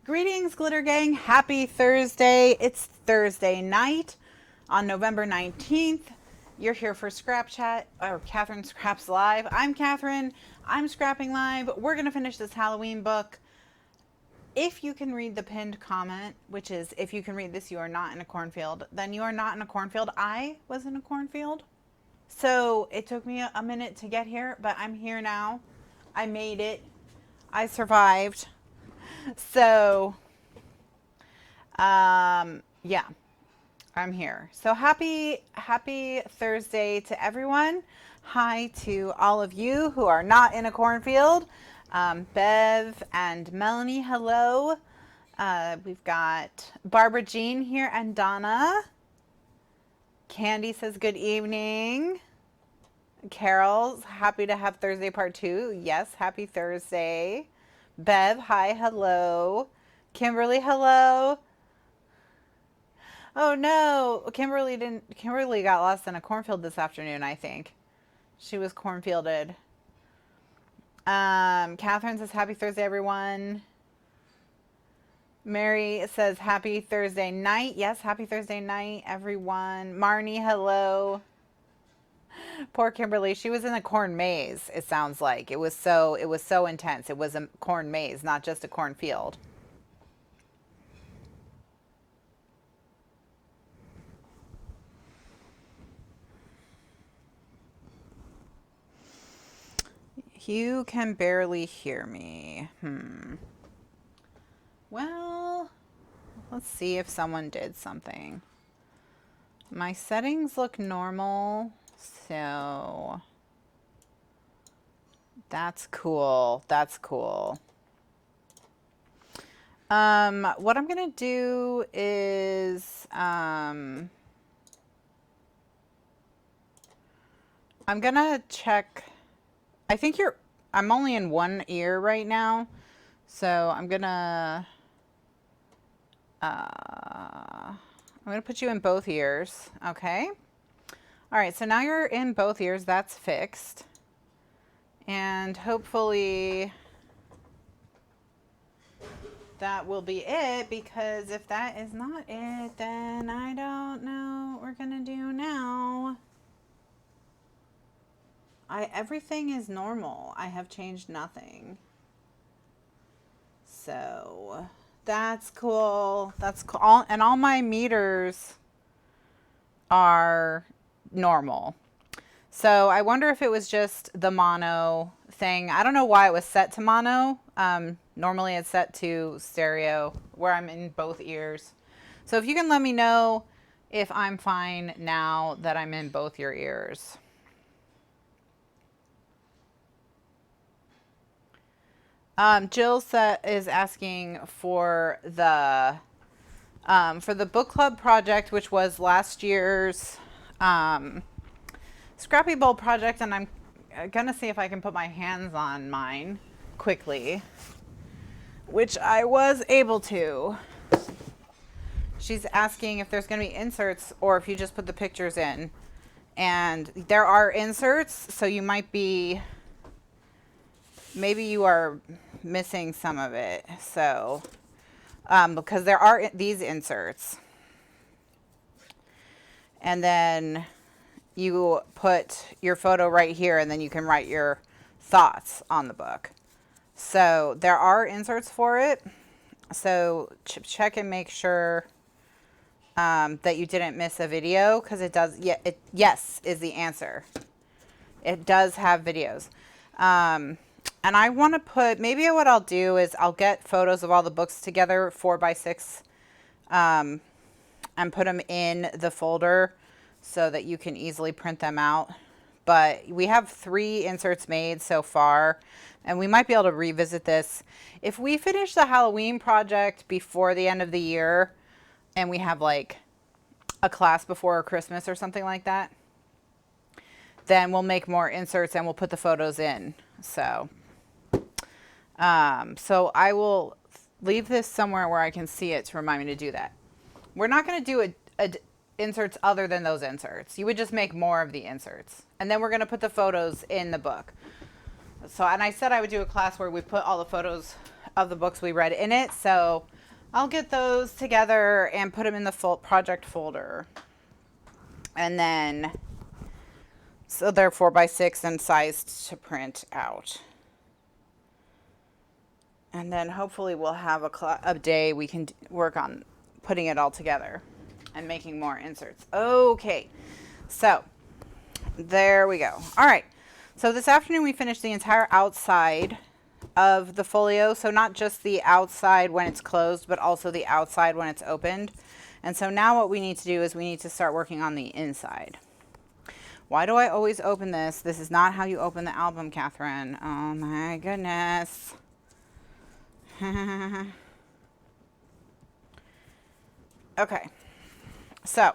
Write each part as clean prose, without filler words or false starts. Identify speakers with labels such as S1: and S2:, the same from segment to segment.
S1: Greetings, Glitter Gang. Happy Thursday. It's Thursday night on November 19th. You're here for Scrap Chat, or Kathryn Scraps Live. I'm Kathryn. I'm scrapping live. We're going to finish this Halloween book. If you can read the pinned comment, which is, if you can read this, you are not in a cornfield, then you are not in a cornfield. I was in a cornfield. So it took me a minute to get here, but I'm here now. I made it. I survived. So, yeah, I'm here. So happy Thursday to everyone. Hi to all of you who are not in a cornfield. Bev and Melanie, hello. We've got Barbara Jean here and Donna. Candy says good evening. Carol's happy to have Thursday part 2. Yes, happy Thursday. Bev, hi, hello. Kimberly, hello. Oh no, Kimberly got lost in a cornfield this afternoon, I think. She was cornfielded. Catherine says happy Thursday, everyone. Mary says happy Thursday night. Yes, happy Thursday night, everyone. Marnie, hello. Poor Kimberly. She was in a corn maze, it sounds like. It was so intense. It was a corn maze, not just a cornfield. You can barely hear me. Well, let's see if someone did something. My settings look normal. So that's cool. That's cool. What I'm gonna do is I'm gonna check. I think I'm only in one ear right now, so I'm gonna put you in both ears. Okay. All right, so now you're in both ears. That's fixed. And hopefully that will be it, because if that is not it, then I don't know what we're going to do now. Everything is normal. I have changed nothing. So that's cool. That's cool. And all my meters are normal. So I wonder if it was just the mono thing. I don't know why it was set to mono. Normally it's set to stereo, where I'm in both ears. So if you can let me know if I'm fine now that I'm in both your ears. Jill is asking for the book club project, which was last year's Scrappy Bowl project, and I'm gonna see if I can put my hands on mine quickly, which I was able to. She's asking if there's gonna be inserts or if you just put the pictures in, and there are inserts, so you might be, maybe you are missing some of it. So because there are these inserts, and then you put your photo right here, and then you can write your thoughts on the book. So there are inserts for it. So check and make sure that you didn't miss a video, because it does. Yeah, yes is the answer. It does have videos. And I want to put, maybe what I'll do is I'll get photos of all the books together, 4x6, and put them in the folder so that you can easily print them out. But we have 3 inserts made so far, and we might be able to revisit this. If we finish the Halloween project before the end of the year, and we have like a class before Christmas or something like that, then we'll make more inserts and we'll put the photos in. So so I will leave this somewhere where I can see it to remind me to do that. We're not going to do inserts other than those inserts. You would just make more of the inserts. And then we're going to put the photos in the book. So, and I said I would do a class where we put all the photos of the books we read in it. So I'll get those together and put them in the project folder. And then, so they're 4x6 and sized to print out. And then hopefully we'll have a day we can work on putting it all together and making more inserts. Okay, so there we go. All right, so this afternoon we finished the entire outside of the folio. So not just the outside when it's closed, but also the outside when it's opened. And so now what we need to do is we need to start working on the inside. Why do I always open this? This is not how you open the album, Kathryn. Oh my goodness. Okay, so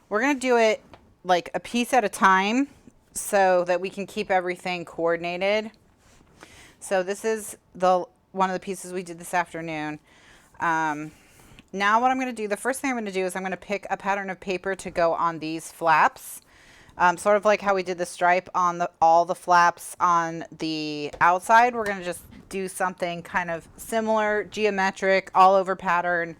S1: we're going to do it like a piece at a time so that we can keep everything coordinated. So this is one of the pieces we did this afternoon. Now what I'm going to do, the first thing I'm going to do is I'm going to pick a pattern of paper to go on these flaps. Sort of like how we did the stripe on all the flaps on the outside. We're going to just do something kind of similar, geometric, all over pattern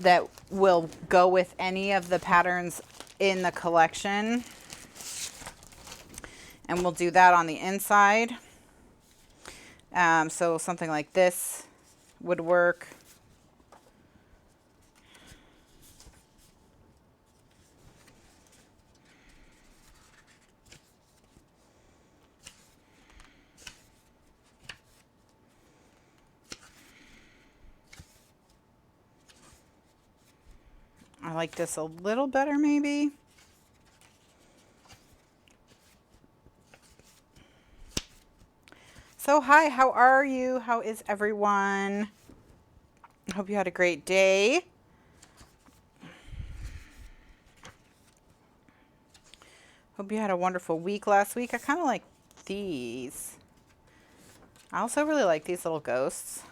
S1: that will go with any of the patterns in the collection. And we'll do that on the inside. So something like this would work. I like this a little better maybe. So hi, how are you? How is everyone? I hope you had a great day. Hope you had a wonderful week last week. I kind of like these. I also really like these little ghosts.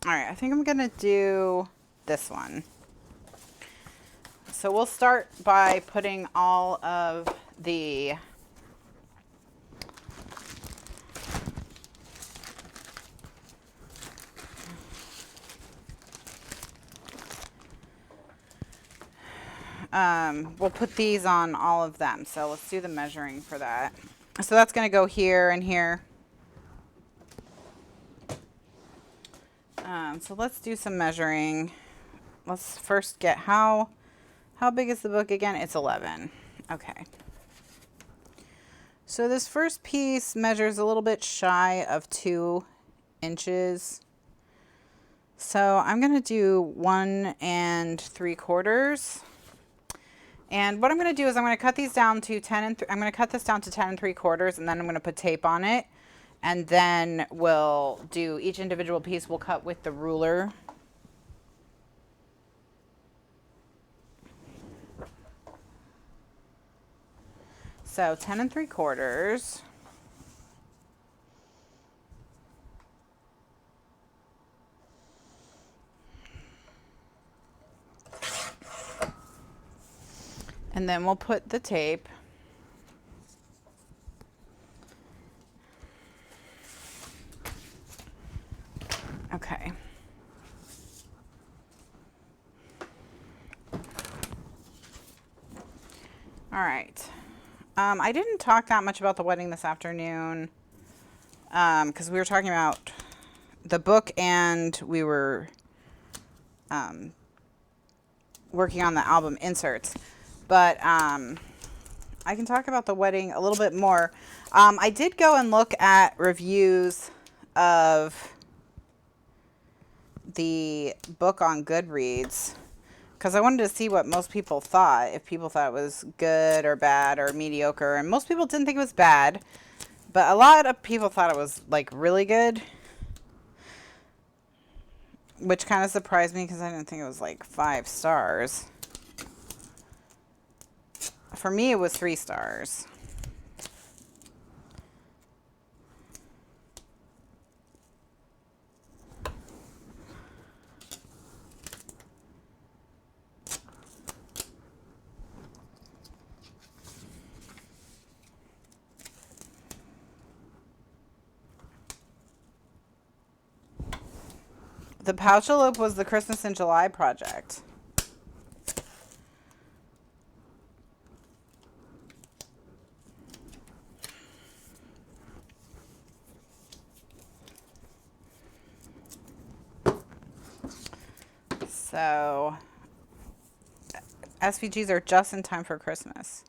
S1: All right, I think I'm gonna do this one. So we'll start by putting all of the we'll put these on all of them. So let's do the measuring for that. So that's gonna go here and here. So let's do some measuring. Let's first get how big is the book again? It's 11. Okay. So this first piece measures a little bit shy of 2 inches. So I'm going to do 1 3/4. And what I'm going to do is I'm going to cut these down to 10 and I'm going to cut this down to 10 3/4, and then I'm going to put tape on it. And then we'll do each individual piece. We'll cut with the ruler. So 10 3/4. And then we'll put the tape. Okay. All right. I didn't talk that much about the wedding this afternoon because we were talking about the book and we were working on the album inserts. But I can talk about the wedding a little bit more. I did go and look at reviews of the book on Goodreads because I wanted to see what most people thought, if people thought it was good or bad or mediocre. And most people didn't think it was bad, but a lot of people thought it was like really good, which kind of surprised me because I didn't think it was like 5 stars. For me, it was 3 stars. The Pouch Elope was the Christmas in July project. So SVGs are just in time for Christmas.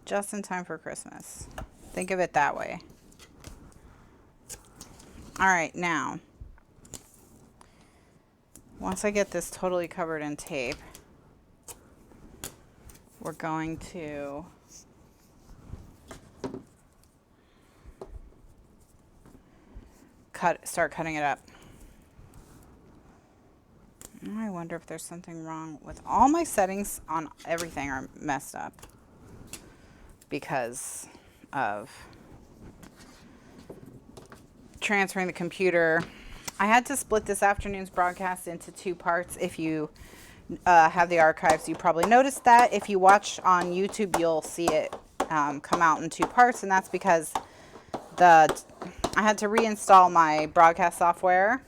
S1: Just in time for Christmas. Think of it that way. All right, now, once I get this totally covered in tape, we're going to start cutting it up. I wonder if there's something wrong with all my settings on everything are messed up because of transferring the computer. I had to split this afternoon's broadcast into 2 parts. If you have the archives, you probably noticed that. If you watch on YouTube, you'll see it come out in 2 parts, and that's because I had to reinstall my broadcast software,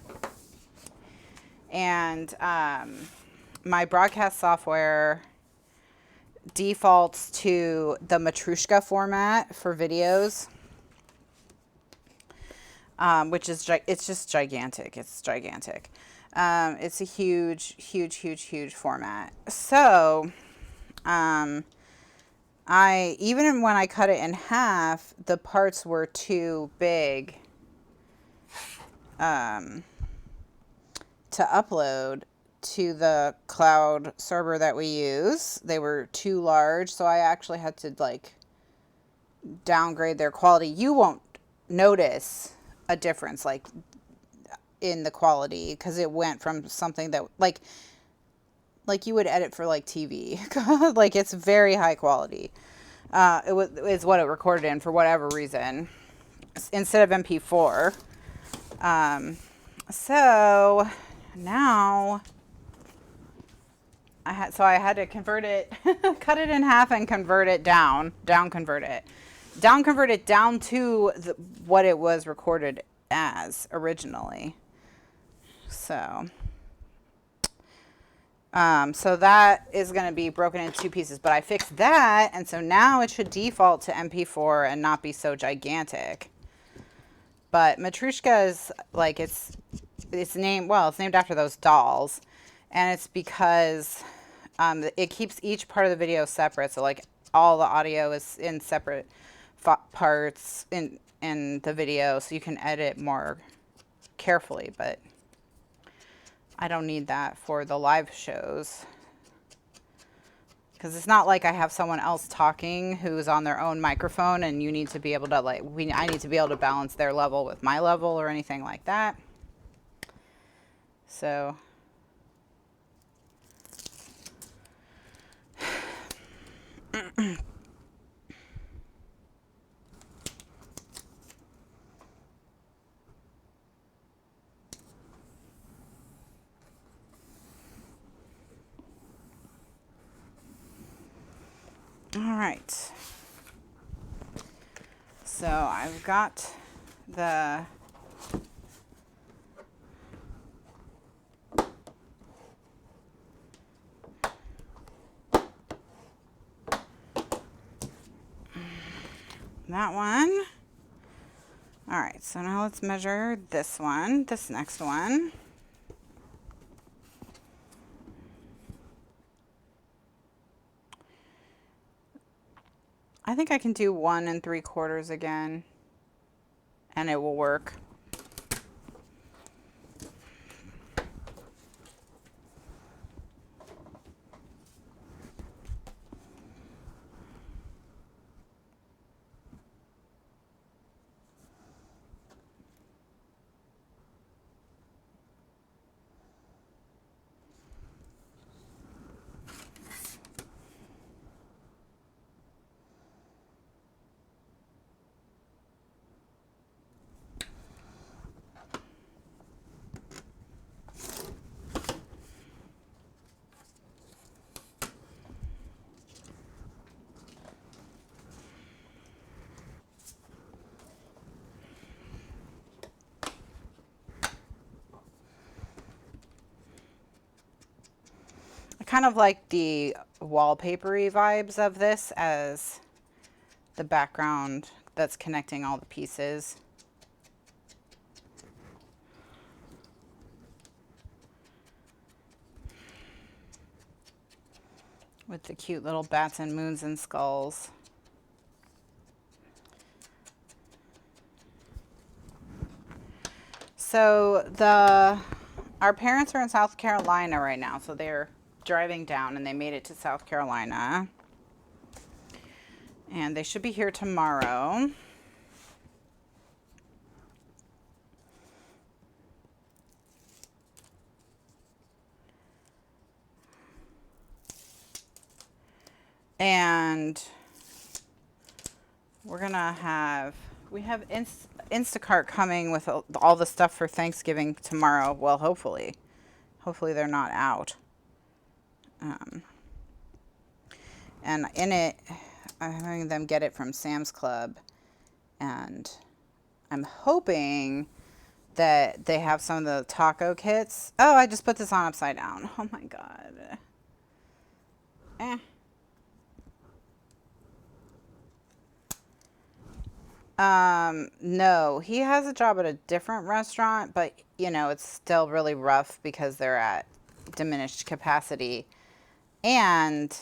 S1: and my broadcast software defaults to the Matryoshka format for videos, which is it's just gigantic. It's gigantic. It's a huge, huge, huge, huge format. So even when I cut it in half, the parts were too big to upload to the cloud server that we use. They were too large, so I actually had to like downgrade their quality. You won't notice a difference like in the quality because it went from something that like you would edit for like TV. Like it's very high quality. Is what it recorded in for whatever reason instead of MP4. So now I had to convert it, cut it in half and convert it down convert it down to what it was recorded as originally. So that is going to be broken into 2 pieces, but I fixed that, and so now it should default to MP4 and not be so gigantic. But Matryoshka is like it's named after those dolls, and it's because it keeps each part of the video separate. So like all the audio is in separate parts in the video, so you can edit more carefully. But I don't need that for the live shows because it's not like I have someone else talking who's on their own microphone, and you need to be able to I need to be able to balance their level with my level or anything like that. So all right. So I've got the that one. All right, so now let's measure this next one. I think I can do 1 3/4 again, and it will work. kind of like the wallpapery vibes of this as the background that's connecting all the pieces. With the cute little bats and moons and skulls. So our parents are in South Carolina right now, so they're driving down and they made it to South Carolina. And they should be here tomorrow. And we're gonna have, we have Instacart coming with all the stuff for Thanksgiving tomorrow. Well, hopefully they're not out. And in it, I'm having them get it from Sam's Club, and I'm hoping that they have some of the taco kits. Oh, I just put this on upside down. Oh my God. No, he has a job at a different restaurant, but you know, it's still really rough because they're at diminished capacity. And,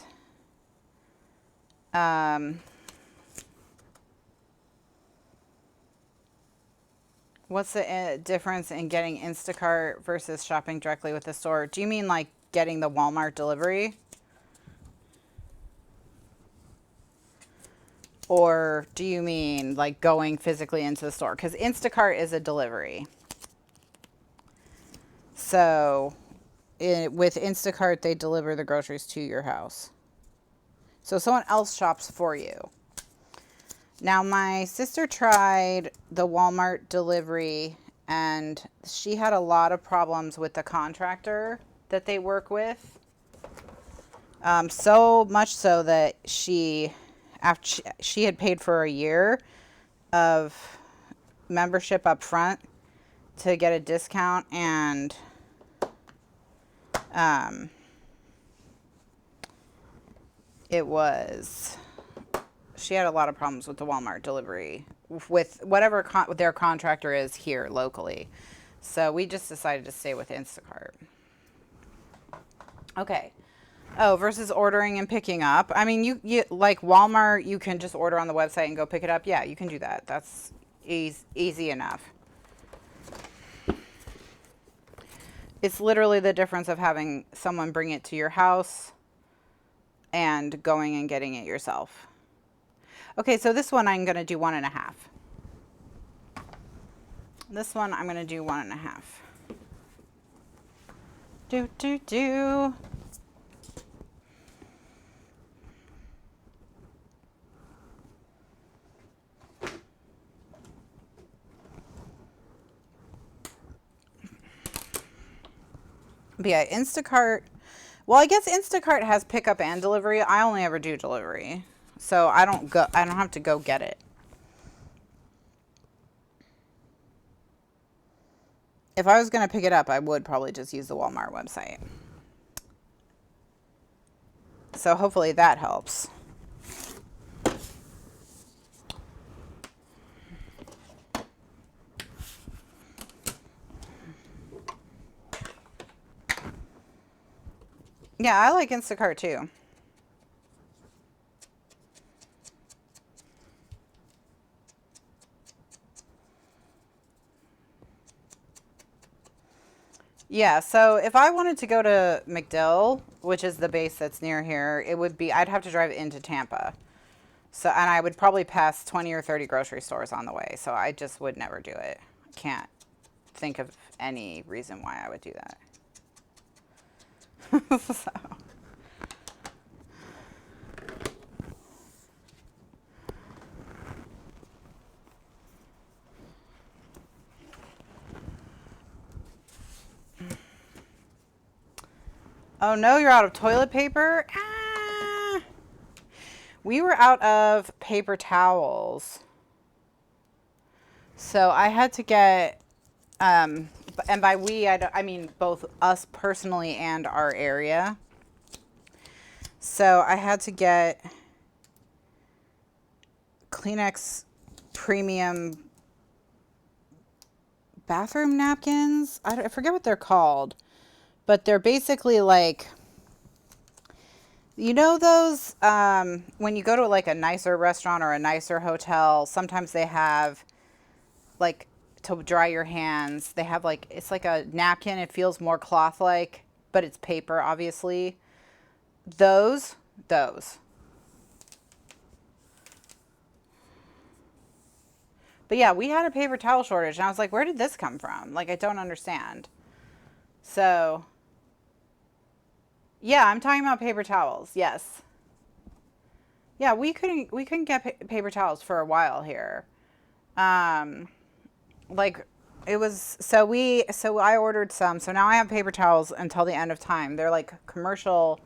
S1: what's the difference in getting Instacart versus shopping directly with the store? Do you mean like getting the Walmart delivery? Or do you mean like going physically into the store? Because Instacart is a delivery. So with Instacart, they deliver the groceries to your house. So someone else shops for you. Now, my sister tried the Walmart delivery, and she had a lot of problems with the contractor that they work with. So much so that after she had paid for a year of membership up front to get a discount, and she had a lot of problems with the Walmart delivery with whatever their contractor is here locally. So we just decided to stay with Instacart. Okay. Oh, versus ordering and picking up. I mean, you like Walmart, you can just order on the website and go pick it up. Yeah, you can do that. That's easy enough. It's literally the difference of having someone bring it to your house and going and getting it yourself. Okay, so this one I'm going to do 1.5. This one I'm going to do 1.5. Do. But yeah, Instacart. Well, I guess Instacart has pickup and delivery. I only ever do delivery. So I don't have to go get it. If I was going to pick it up, I would probably just use the Walmart website. So hopefully that helps. Yeah, I like Instacart too. Yeah, so if I wanted to go to MacDill, which is the base that's near here, I'd have to drive into Tampa. So, and I would probably pass 20 or 30 grocery stores on the way. So I just would never do it. I can't think of any reason why I would do that. So. Oh no, you're out of toilet paper? Ah. We were out of paper towels. So I had to get, and by we, I mean both us personally and our area. So I had to get Kleenex premium bathroom napkins. I forget what they're called, but they're basically like, you know, those, when you go to like a nicer restaurant or a nicer hotel, sometimes they have like to dry your hands. They have like, it's like a napkin. It feels more cloth like, but it's paper, obviously. Those. But yeah, we had a paper towel shortage, and I was like, where did this come from? Like, I don't understand. So, yeah, I'm talking about paper towels. Yes. Yeah, we couldn't get paper towels for a while here. Like it was, so I ordered some. So now I have paper towels until the end of time. They're like commercial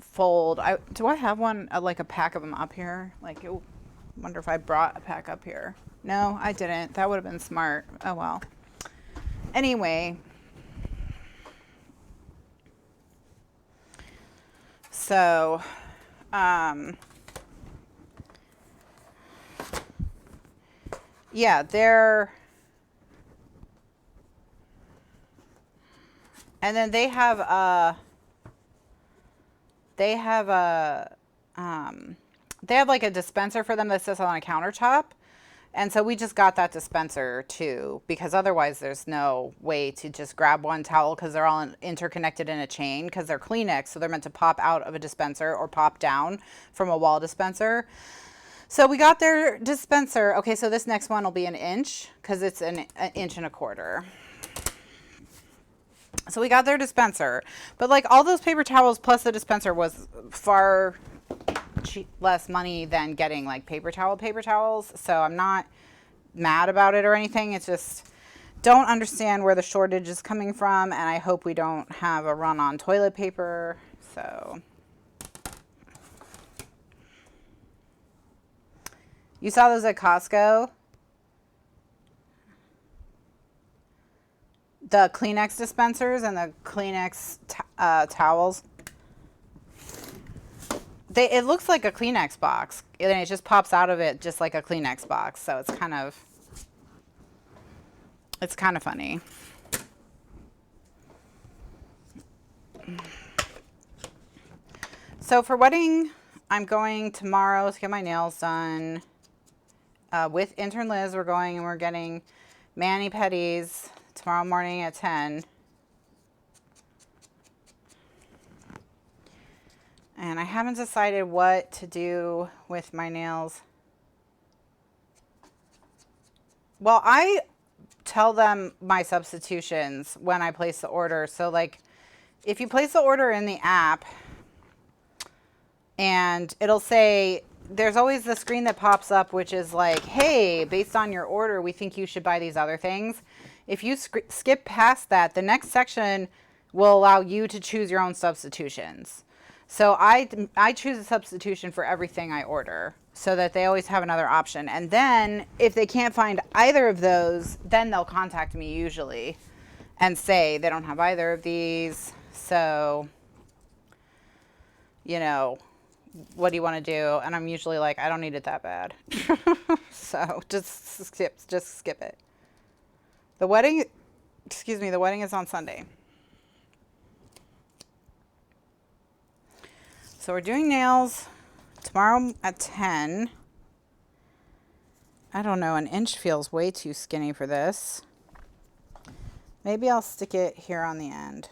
S1: fold. Do I have one, like a pack of them up here? Like, wonder if I brought a pack up here. No, I didn't. That would have been smart. Oh well. Anyway, so yeah, and then they have like a dispenser for them that sits on a countertop. And so we just got that dispenser too, because otherwise there's no way to just grab one towel, because they're all interconnected in a chain, because they're Kleenex, so they're meant to pop out of a dispenser or pop down from a wall dispenser. So we got their dispenser. Okay, so this next one will be 1 inch, because it's an 1.25 inches. So we got their dispenser, but like all those paper towels plus the dispenser was far less money than getting like paper towels. So I'm not mad about it or anything. It's just don't understand where the shortage is coming from, and I hope we don't have a run on toilet paper. So you saw those at Costco? The Kleenex dispensers and the Kleenex towels. It looks like a Kleenex box, and it just pops out of it just like a Kleenex box. So it's kind of funny. So for wedding, I'm going tomorrow to get my nails done. With intern Liz, we're going and we're getting mani-pedis tomorrow morning at 10. And I haven't decided what to do with my nails. Well, I tell them my substitutions when I place the order. So like if you place the order in the app, and it'll say, there's always the screen that pops up, which is like, hey, based on your order, we think you should buy these other things. If you skip past that, the next section will allow you to choose your own substitutions. So I choose a substitution for everything I order, so that they always have another option. And then if they can't find either of those, then they'll contact me usually and say they don't have either of these. So, you know, what do you want to do? And I'm usually like, I don't need it that bad. So just skip it. The wedding is on Sunday. So we're doing nails tomorrow at 10. I don't know, 1 inch feels way too skinny for this. Maybe I'll stick it here on the end.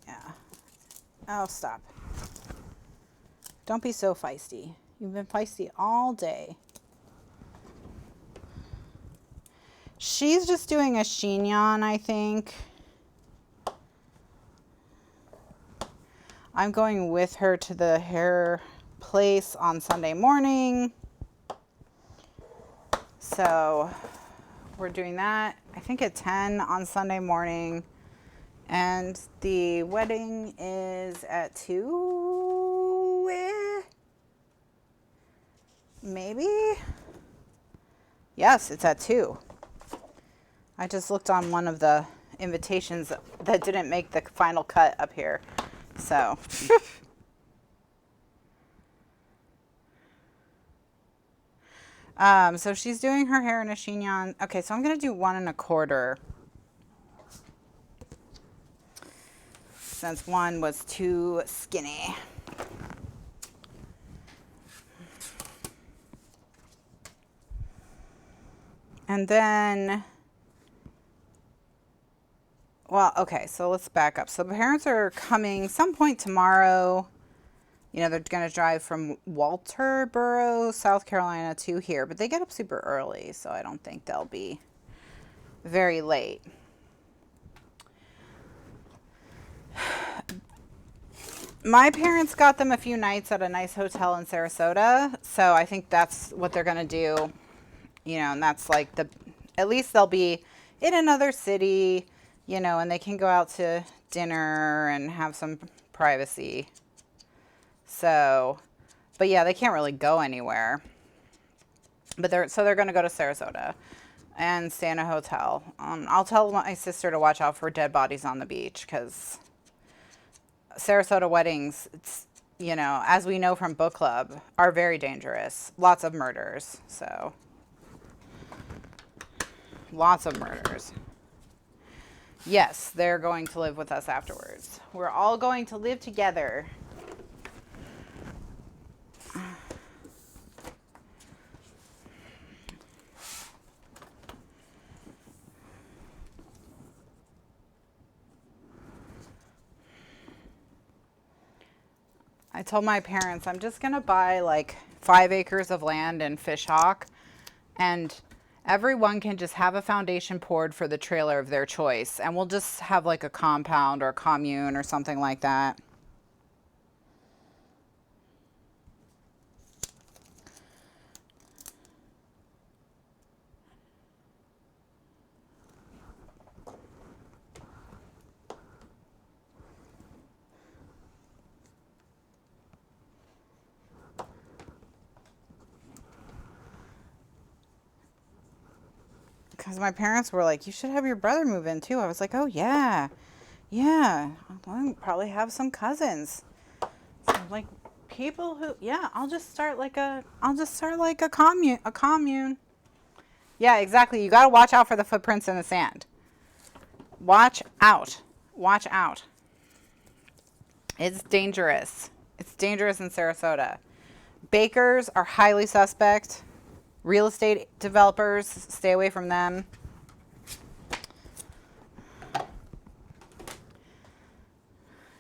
S1: Yeah. Oh, stop. Don't be so feisty. You've been feisty all day. She's just doing a chignon, I think. I'm going with her to the hair place on Sunday morning. So we're doing that, I think at 10 on Sunday morning. And the wedding is at 2, maybe? Yes, it's at 2. I just looked on one of the invitations that didn't make the final cut up here. So. So she's doing her hair in a chignon. Okay, so I'm going to do 1 1/4. Since 1 was too skinny. And then, well, okay, so let's back up. So the parents are coming some point tomorrow. You know, they're going to drive from Walterboro, South Carolina to here, but they get up super early, so I don't think they'll be very late. My parents got them a few nights at a nice hotel in Sarasota, so I think that's what they're going to do. You know, and that's like at least they'll be in another city, you know, and they can go out to dinner and have some privacy. So, but yeah, they can't really go anywhere. But they're going to go to Sarasota and stay in a hotel. I'll tell my sister to watch out for dead bodies on the beach, because Sarasota weddings, it's, you know, as we know from book club, are very dangerous. Lots of murders. So, lots of murders. Yes, they're going to live with us afterwards. We're all going to live together. I told my parents I'm just going to buy like 5 acres of land in Fishhawk, and everyone can just have a foundation poured for the trailer of their choice, and we'll just have like a compound or a commune or something like that. Because my parents were like, you should have your brother move in too. I was like, oh yeah, yeah. I'll probably have some cousins. So like people who, yeah, I'll just start like a commune. Yeah, exactly. You got to watch out for the footprints in the sand. Watch out. Watch out. It's dangerous. It's dangerous in Sarasota. Bakers are highly suspect. Real estate developers, stay away from them.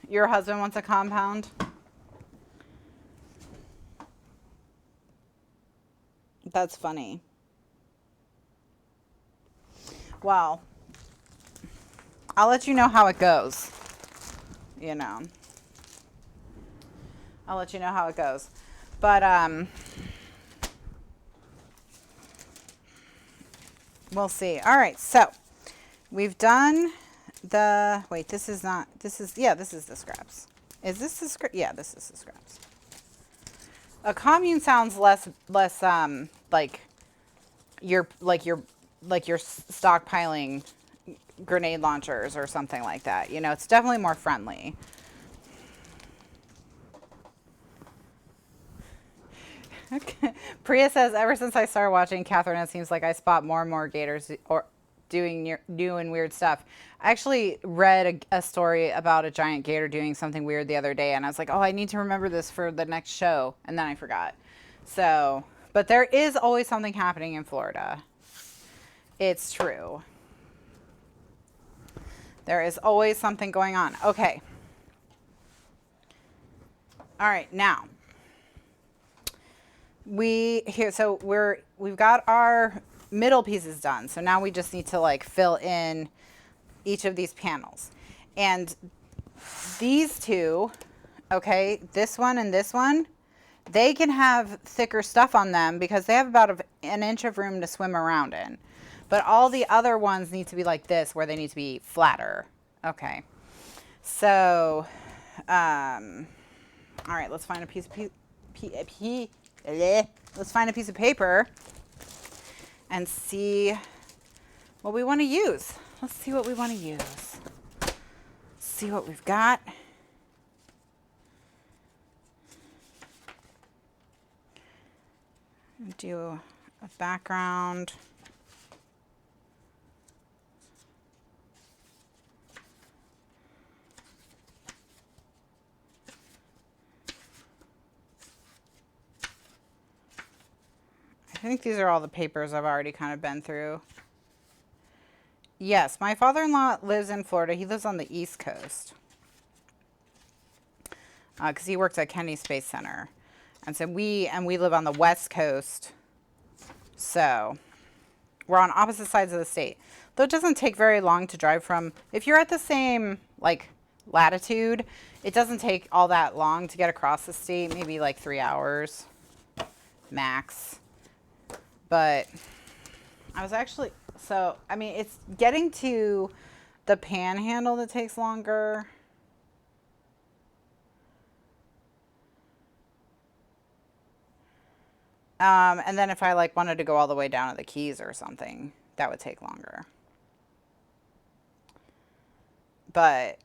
S1: Your husband wants a compound? That's funny. Well, I'll let you know how it goes. You know. I'll let you know how it goes. But, we'll see. All right, so we've done the, wait, this is the scraps. Is this the scrap? Yeah, this is the scraps. A commune sounds less like you're stockpiling grenade launchers or something like that. You know, it's definitely more friendly. Okay. Priya says, ever since I started watching Kathryn, it seems like I spot more and more gators or doing new and weird stuff. I actually read a story about a giant gator doing something weird the other day, and I was like, oh, I need to remember this for the next show, and then I forgot. So, but there is always something happening in Florida. It's true. There is always something going on. Okay. All right, now. We've got our middle pieces done. So now we just need to like fill in each of these panels. And these two, okay, this one and this one, they can have thicker stuff on them because they have about an inch of room to swim around in. But all the other ones need to be like this, where they need to be flatter. Okay. So, all right, let's find a piece of let's find a piece of paper and see what we want to use. let's see what we want to use. See what we've got. Do a background. I think these are all the papers I've already kind of been through. Yes, my father-in-law lives in Florida. He lives on the East Coast because he works at Kennedy Space Center. And so we live on the West Coast. So we're on opposite sides of the state. Though it doesn't take very long to drive from, if you're at the same like latitude, it doesn't take all that long to get across the state, maybe like 3 hours max. But I was actually, so, I mean, it's getting to the Panhandle that takes longer. And then if I like wanted to go all the way down to the Keys or something, that would take longer. But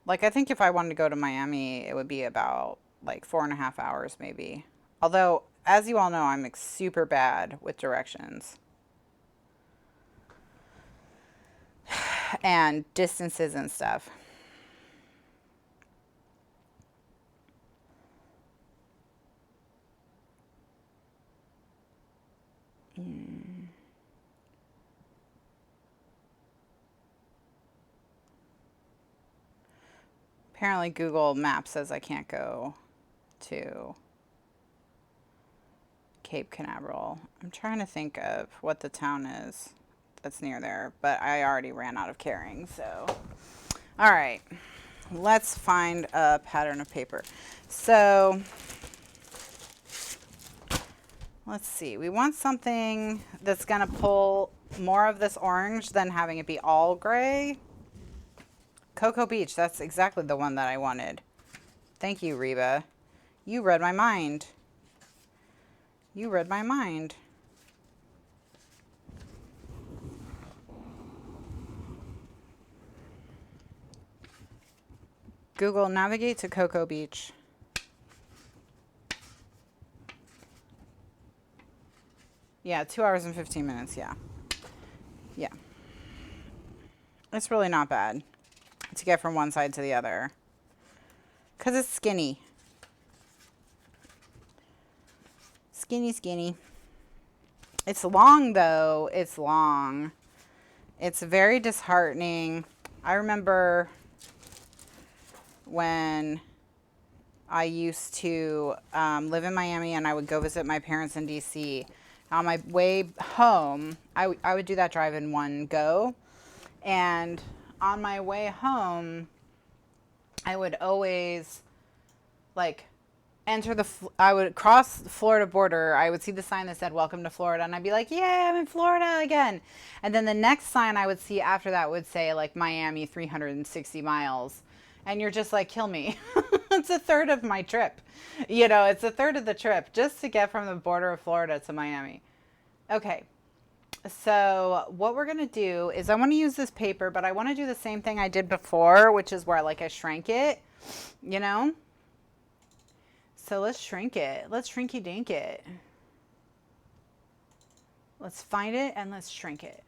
S1: like, I think if I wanted to go to Miami, it would be about like 4.5 hours maybe. Although, as you all know, I'm super bad with directions and distances and stuff. Apparently Google Maps says I can't go to Cape Canaveral. I'm trying to think of what the town is that's near there, but I already ran out of carrying, so. All right, let's find a pattern of paper. So, let's see. We want something that's gonna pull more of this orange than having it be all gray. Cocoa Beach, that's exactly the one that I wanted. Thank you, Reba. You read my mind. You read my mind. Google, navigate to Cocoa Beach. Yeah, 2 hours and 15 minutes, yeah. Yeah. It's really not bad to get from one side to the other. Because it's skinny. Skinny, skinny. It's long, though. It's long. It's very disheartening. I remember when I used to live in Miami and I would go visit my parents in DC. On my way home, I would do that drive in one go. And on my way home, I would always like I would cross the Florida border. I would see the sign that said welcome to Florida and I'd be like, yeah, I'm in Florida again. And then the next sign I would see after that would say like Miami 360 miles. And you're just like, kill me. It's a third of my trip. You know, it's a third of the trip just to get from the border of Florida to Miami. Okay. So what we're going to do is I want to use this paper, but I want to do the same thing I did before, which is where like I shrank it, you know? So let's shrink it. Let's shrinky dink it. Let's find it and let's shrink it.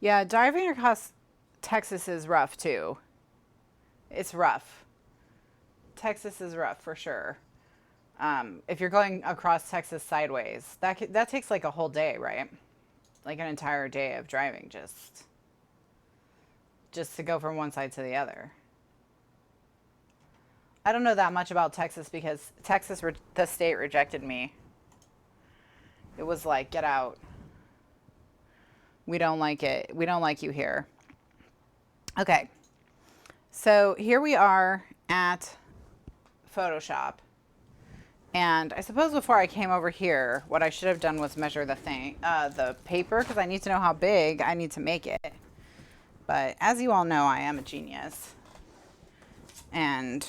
S1: Yeah, driving across Texas is rough too. It's rough. Texas is rough for sure. If you're going across Texas sideways, that takes like a whole day, right? Like an entire day of driving just to go from one side to the other. I don't know that much about Texas because Texas, the state rejected me. It was like, get out. We don't like it. We don't like you here. Okay. So here we are at Photoshop. And I suppose before I came over here, what I should have done was measure the the paper, because I need to know how big I need to make it. But as you all know, I am a genius and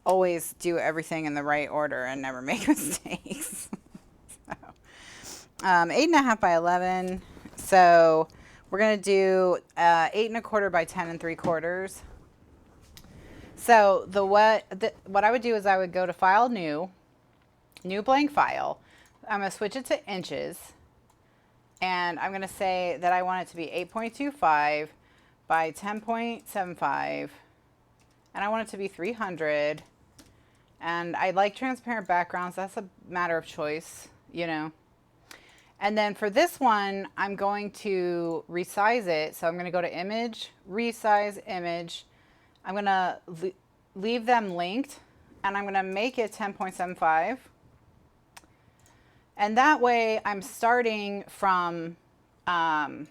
S1: always do everything in the right order and never make mistakes. So, 8.5 by 11. So we're gonna do 8 1/4 by 10 3/4. So what I would do is I would go to File, New Blank File. I'm gonna switch it to inches, and I'm gonna say that I want it to be 8.25 by 10.75, and I want it to be 300. And I like transparent backgrounds. That's a matter of choice, you know. And then for this one, I'm going to resize it. So I'm going to go to Image, Resize Image. I'm going to leave them linked, and I'm going to make it 10.75. And that way I'm starting from the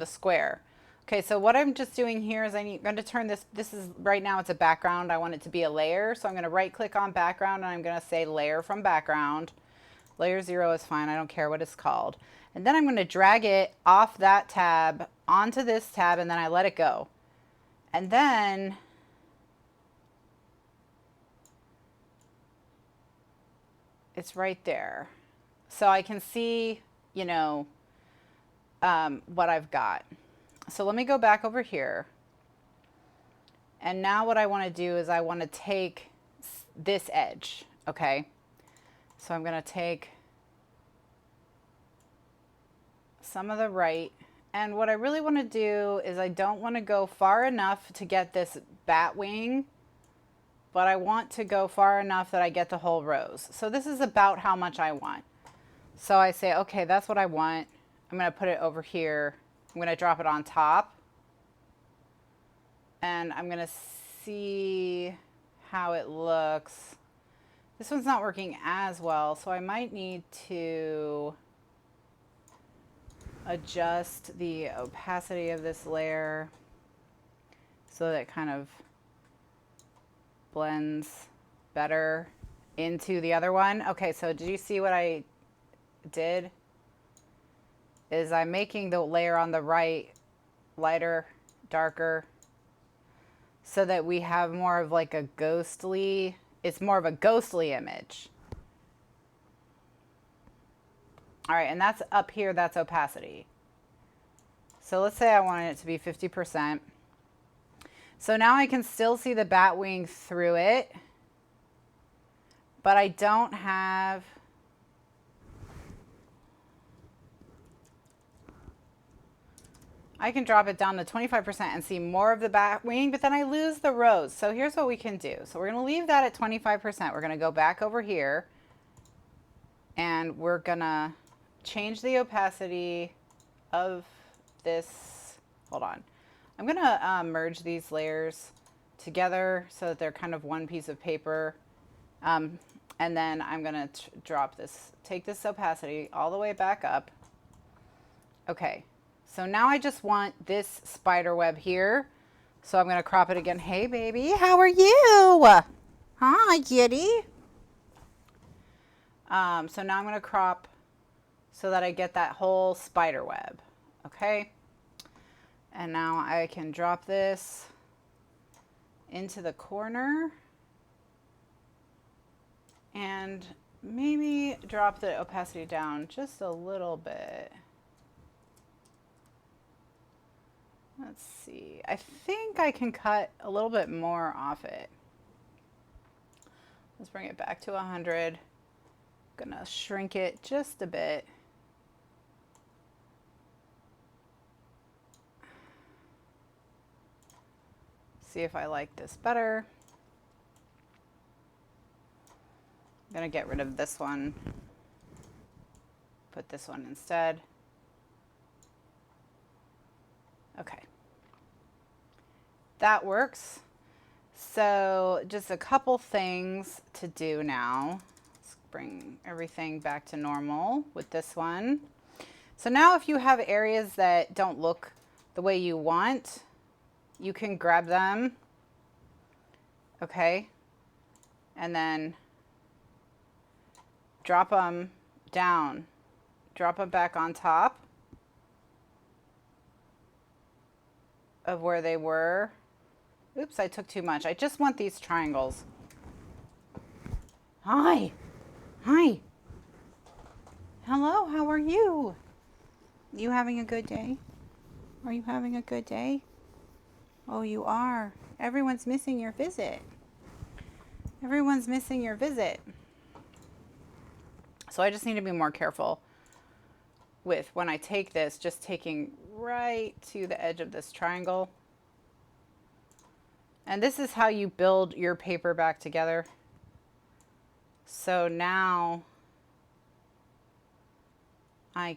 S1: square. Okay, so what I'm just doing here is I'm going to turn this is right now it's a background. I want it to be a layer. So I'm going to right click on background, and I'm going to say layer from background. Layer 0 is fine. I don't care what it's called. And then I'm going to drag it off that tab onto this tab, and then I let it go. And then it's right there. So I can see, you know, what I've got. So let me go back over here. And now what I want to do is I want to take this edge, okay? So I'm going to take some of the right. And what I really want to do is I don't want to go far enough to get this bat wing, but I want to go far enough that I get the whole rose. So this is about how much I want. So I say, okay, that's what I want. I'm going to put it over here. I'm going to drop it on top. And I'm going to see how it looks. This one's not working as well, so I might need to adjust the opacity of this layer so that it kind of blends better into the other one. Okay, so did you see what I did? Is I'm making the layer on the right lighter, darker, so that we have more of like a ghostly, it's more of a ghostly image. All right, and that's up here, that's opacity. So let's say I wanted it to be 50%. So now I can still see the bat wing through it, but I don't have, I can drop it down to 25% and see more of the bat wing, but then I lose the rose. So here's what we can do. So we're going to leave that at 25%. We're going to go back over here, and we're going to change the opacity of this. Hold on. I'm going to merge these layers together so that they're kind of one piece of paper. And then I'm going to drop this, take this opacity all the way back up. Okay. So now I just want this spider web here. So I'm going to crop it again. Hey, baby, how are you? Hi, kitty. So now I'm going to crop so that I get that whole spider web. Okay. And now I can drop this into the corner and maybe drop the opacity down just a little bit. Let's see. I think I can cut a little bit more off it. Let's bring it back to 100. I'm gonna shrink it just a bit. See if I like this better. I'm gonna get rid of this one. Put this one instead. Okay. That works. So just a couple things to do now. Let's bring everything back to normal with this one. So now if you have areas that don't look the way you want, you can grab them. Okay. and then drop them down, drop them back on top of where they were. Oops, I took too much. I just want these triangles. Hi. Hi. Hello, how are you? You having a good day? Are you having a good day? Oh, you are. Everyone's missing your visit. Everyone's missing your visit. So I just need to be more careful with when I take this, just taking right to the edge of this triangle. And this is how you build your paper back together. So now I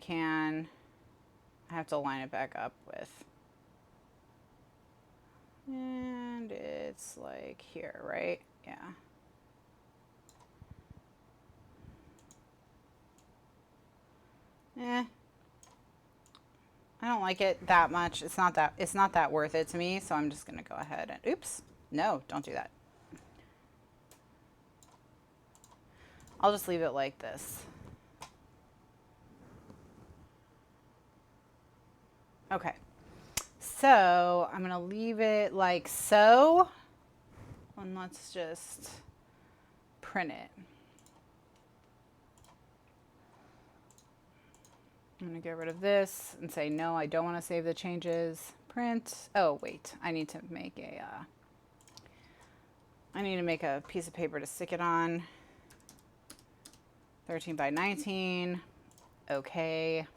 S1: have to line it back up with, and it's like here, right? Yeah. I don't like it that much. It's not that worth it to me, so I'm just gonna go ahead and, oops, no, don't do that. I'll just leave it like this. Okay, so I'm gonna leave it like so, and let's just print it. I'm gonna get rid of this and say, no, I don't wanna save the changes. Print, oh wait, I need to make a piece of paper to stick it on. 13 by 19, okay.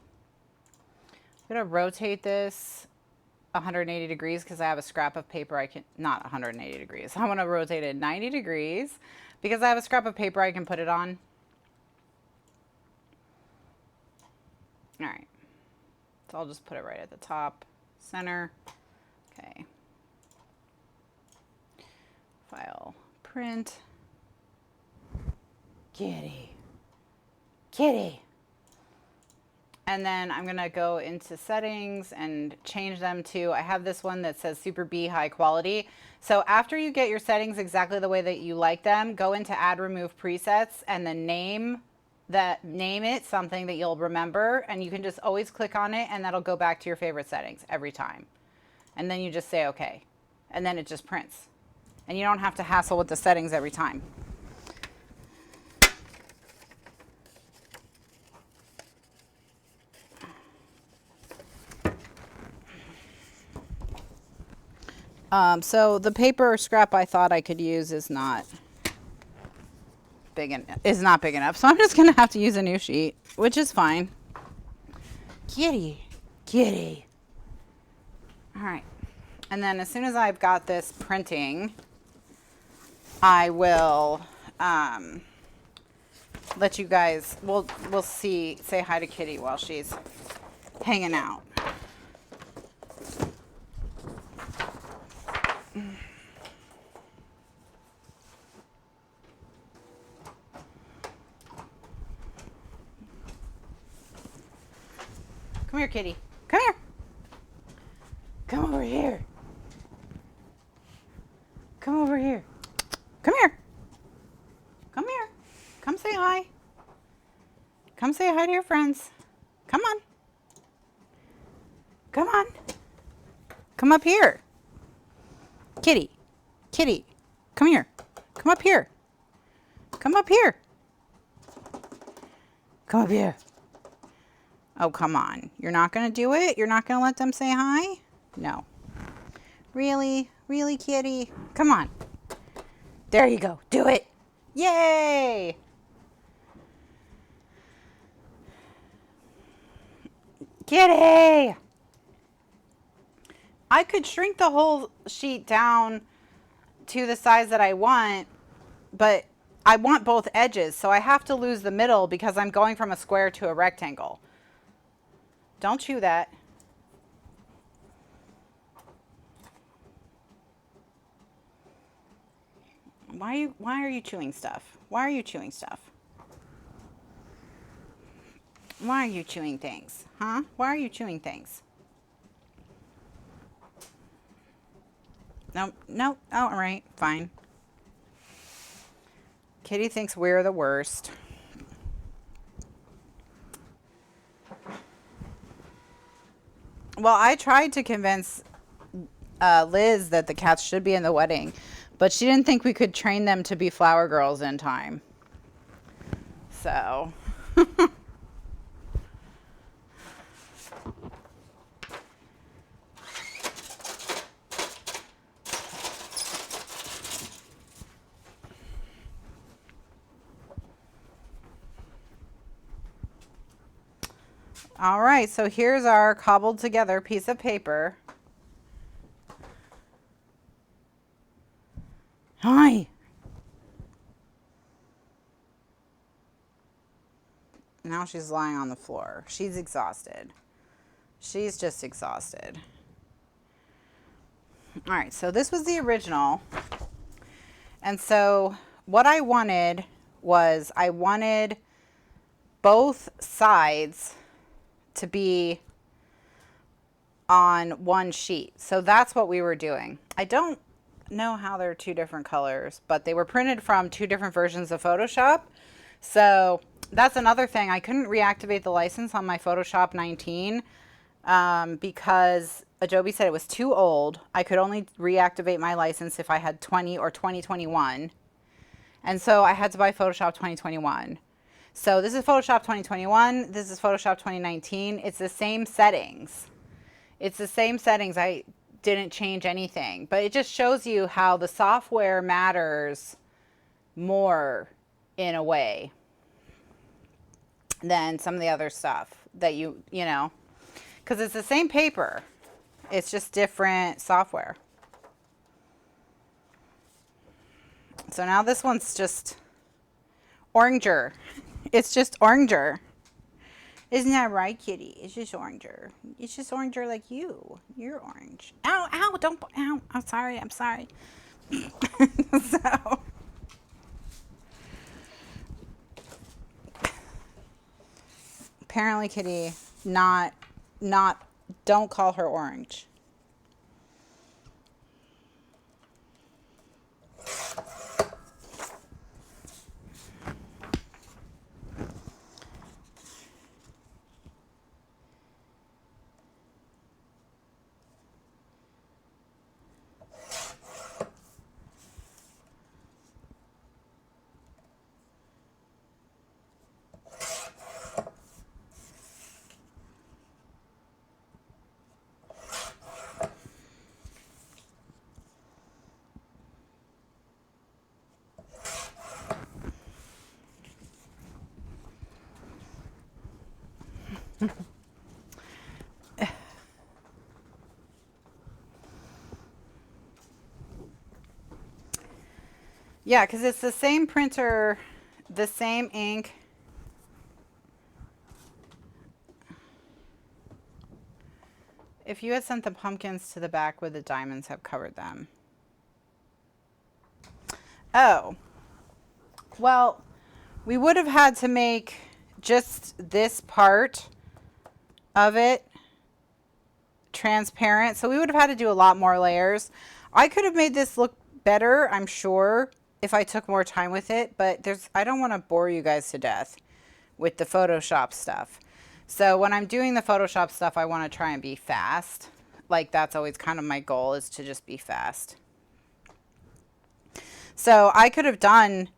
S1: I'm gonna rotate this 180 degrees because I have a scrap of paper I can, not 180 degrees. I wanna rotate it 90 degrees because I have a scrap of paper I can put it on. All right, so I'll just put it right at the top, center. Okay. File, print. Kitty. Kitty. And then I'm gonna go into settings and change them to, I have this one that says Super B high quality. So after you get your settings exactly the way that you like them, go into add remove presets and then name it something that you'll remember, and you can just always click on it and that'll go back to your favorite settings every time. And then you just say okay, and then it just prints. And you don't have to hassle with the settings every time. So the paper scrap I thought I could use is not big enough. So I'm just gonna have to use a new sheet, which is fine. Kitty, kitty. All right. And then as soon as I've got this printing, I will let you guys, we'll say hi to Kitty while she's hanging out. Come here, Kitty. Come here. Come over here. Come over here. Come here. Come here. Come say hi. Come say hi to your friends. Come on. Come on. Come up here. Kitty. Kitty. Come here. Come up here. Come up here. Come up here. Oh, come on. You're not going to do it? You're not going to let them say hi? No. Really? Really, Kitty? Come on. There you go. Do it. Yay! Kitty! I could shrink the whole sheet down to the size that I want, but I want both edges, so I have to lose the middle because I'm going from a square to a rectangle. Don't chew that. Why are you chewing stuff? Why are you chewing stuff? Why are you chewing things? Huh? Why are you chewing things? No, no. Oh, all right, fine. Kitty thinks we're the worst. Well, I tried to convince Liz that the cats should be in the wedding, but she didn't think we could train them to be flower girls in time. So... All right, so here's our cobbled together piece of paper. Hi. Now she's lying on the floor. She's exhausted. She's just exhausted. All right, so this was the original. And so what I wanted was I wanted both sides to be on one sheet. So that's what we were doing. I don't know how they're two different colors, but they were printed from two different versions of Photoshop. So that's another thing. I couldn't reactivate the license on my Photoshop 19 because Adobe said it was too old. I could only reactivate my license if I had 20 or 2021. And so I had to buy Photoshop 2021. So this is Photoshop 2021. This is Photoshop 2019. It's the same settings. It's the same settings. I didn't change anything. But it just shows you how the software matters more in a way than some of the other stuff that you know. Because it's the same paper. It's just different software. So now this one's just oranger. It's just oranger. Isn't that right, Kitty? It's just oranger. It's just oranger like you. You're orange. Ow, ow, don't, ow. I'm sorry, I'm sorry. So. Apparently, Kitty, don't call her orange. Yeah, because it's the same printer, the same ink. If you had sent the pumpkins to the back, would the diamonds have covered them? Oh, well, we would have had to make just this part of it transparent. So we would have had to do a lot more layers. I could have made this look better, I'm sure, if I took more time with it, but I don't want to bore you guys to death with the Photoshop stuff. So when I'm doing the Photoshop stuff, I want to try and be fast. Like that's always kind of my goal, is to just be fast. So I could have done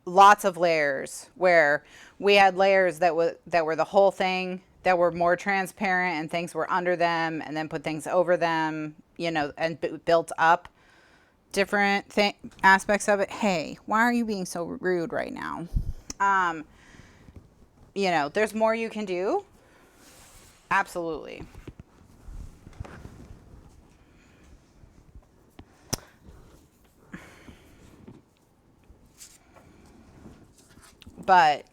S1: lots of layers where we had layers that were the whole thing, that were more transparent and things were under them, and then put things over them, you know, and built up different aspects of it. Hey, why are you being so rude right now? You know, there's more you can do. Absolutely. But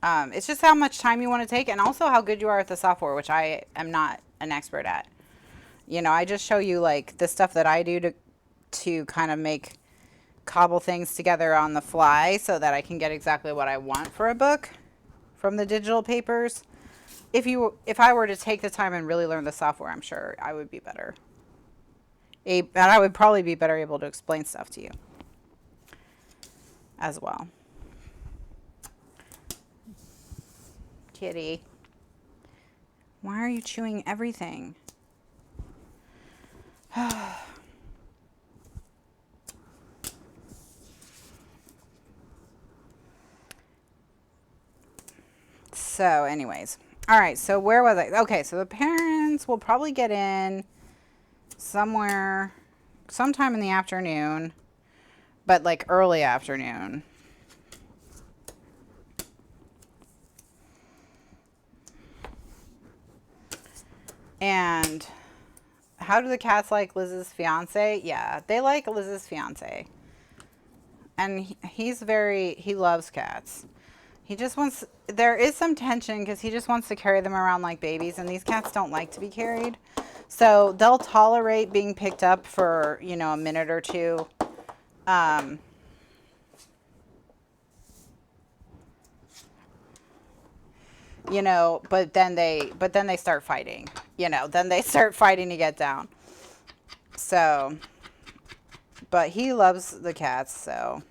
S1: it's just how much time you want to take, and also how good you are at the software, which I am not an expert at. You know, I just show you like the stuff that I do to kind of cobble things together on the fly so that I can get exactly what I want for a book from the digital papers. If I were to take the time and really learn the software, I'm sure I would be better. And I would probably be better able to explain stuff to you as well. Kitty. Why are you chewing everything? So anyways, all right, so where was I? Okay, so the parents will probably get in sometime in the afternoon, but like early afternoon. And how do the cats like Liz's fiance? Yeah, they like Liz's fiance. And he loves cats. He just wants, there is some tension because he just wants to carry them around like babies, and these cats don't like to be carried. So they'll tolerate being picked up for, you know, a minute or two. You know, but then they start fighting, you know, then they start fighting to get down. So, but he loves the cats, so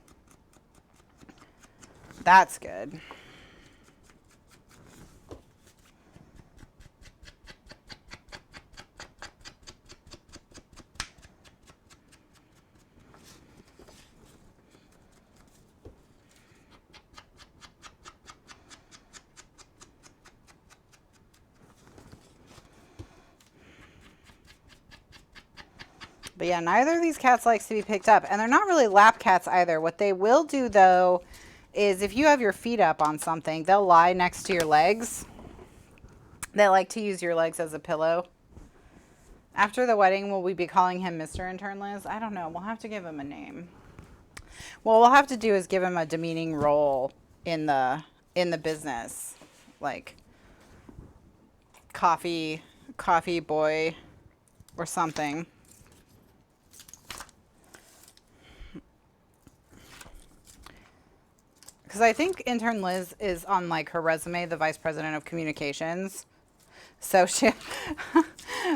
S1: that's good. But yeah, neither of these cats likes to be picked up. And they're not really lap cats either. What they will do, though, is if you have your feet up on something, they'll lie next to your legs. They like to use your legs as a pillow. After the wedding, will we be calling him Mr. Intern Liz? I don't know. We'll have to give him a name. What we'll have to do is give him a demeaning role in the business. Like coffee boy or something. Because I think Intern Liz is on like her resume, the Vice President of Communications. So she,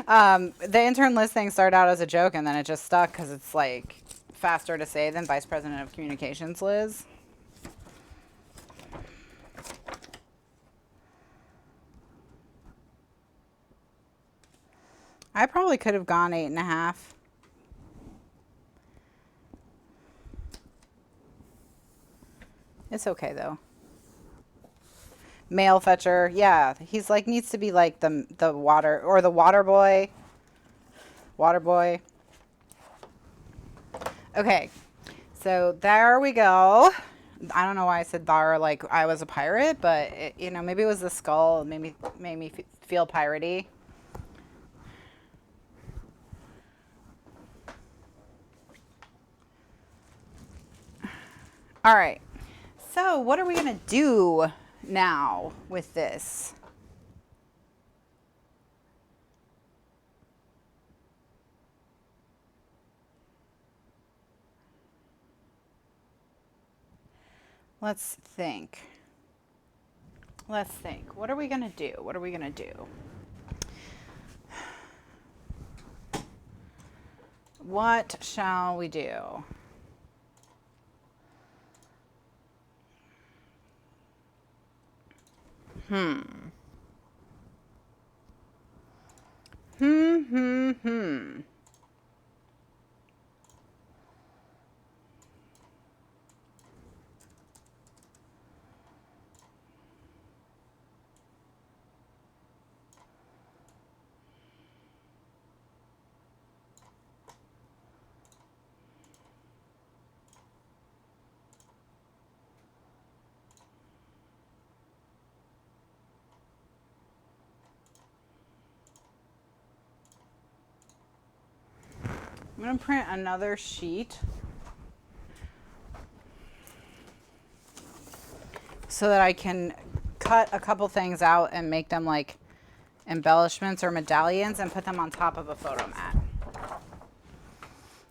S1: the Intern Liz thing started out as a joke, and then it just stuck because it's like faster to say than Vice President of Communications Liz. I probably could have gone 8.5. It's okay though. Mail fetcher, yeah, he's like needs to be like the water or the water boy. Water boy. Okay, so there we go. I don't know why I said there like I was a pirate, but it, you know, maybe it was the skull. It made me feel piratey. All right. So what are we going to do now with this? Let's think. Let's think. What are we going to do? What are we going to do? What shall we do? Hmm. I'm going to print another sheet so that I can cut a couple things out and make them like embellishments or medallions and put them on top of a photo mat.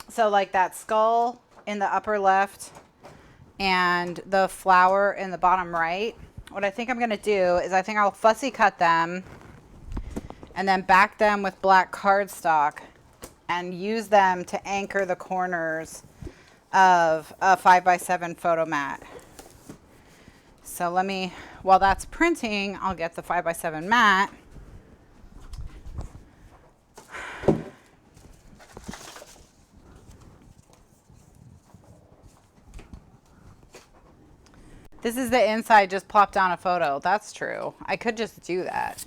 S1: So like that skull in the upper left and the flower in the bottom right. What I think I'm going to do is I think I'll fussy cut them and then back them with black cardstock and use them to anchor the corners of a 5x7 photo mat. So let me while that's printing, I'll get the 5x7 mat. This is the inside, just plop down a photo. That's true. I could just do that.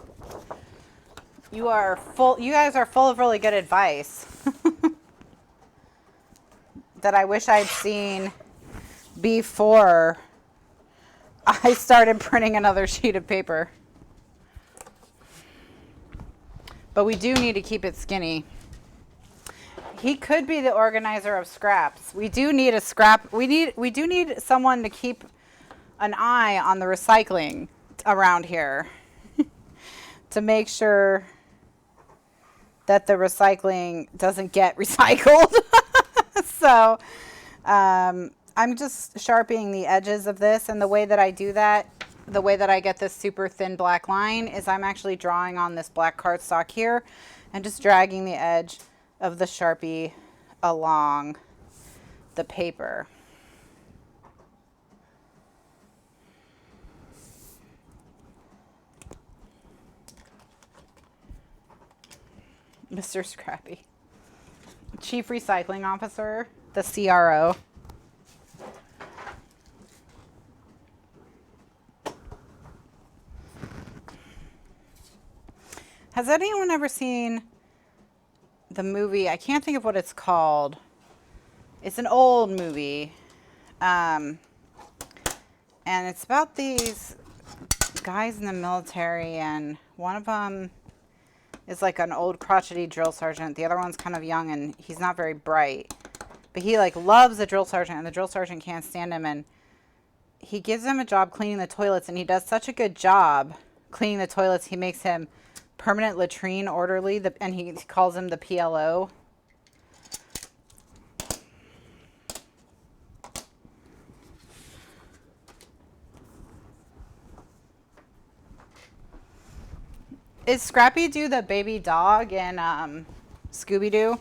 S1: You guys are full of really good advice that I wish I'd seen before I started printing another sheet of paper. But we do need to keep it skinny. He could be the organizer of scraps. We do need a scrap. We do need someone to keep an eye on the recycling around here to make sure that the recycling doesn't get recycled. So I'm just sharpening the edges of this, and the way that I do that, the way that I get this super thin black line is I'm actually drawing on this black cardstock here and just dragging the edge of the Sharpie along the paper. Mr. Scrappy. Chief Recycling Officer, the CRO. Has anyone ever seen the movie? I can't think of what it's called. It's an old movie. And it's about these guys in the military, and one of them is like an old crotchety drill sergeant. The other one's kind of young and he's not very bright. But he like loves the drill sergeant, and the drill sergeant can't stand him, and he gives him a job cleaning the toilets, and he does such a good job cleaning the toilets, he makes him permanent latrine orderly, and he calls him the PLO. Is Scrappy Doo the baby dog in Scooby-Doo?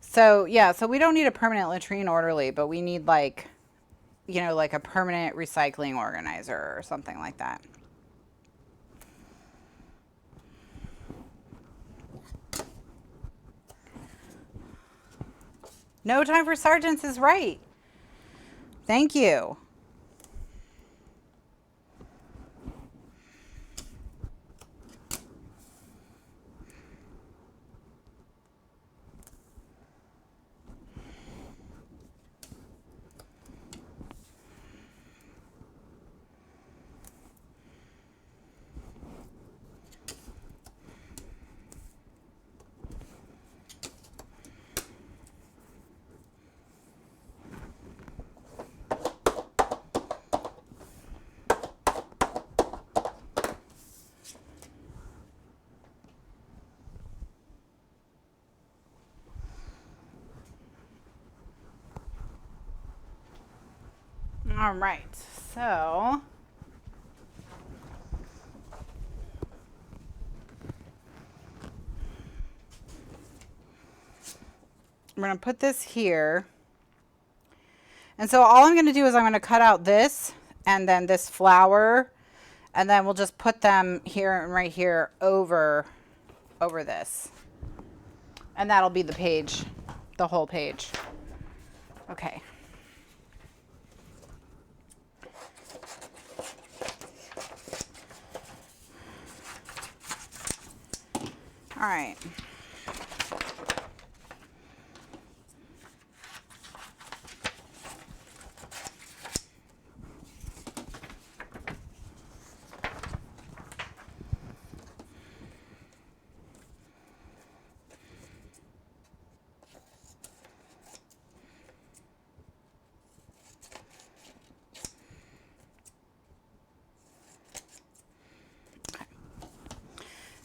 S1: So, yeah, so we don't need a permanent latrine orderly, but we need like, you know, like a permanent recycling organizer or something like that. No time for sergeants is right. Thank you. All right, so we're going to put this here. And so all I'm going to do is I'm going to cut out this and then this flower, and then we'll just put them here and right here over this. And that'll be the page, the whole page. Okay. All right.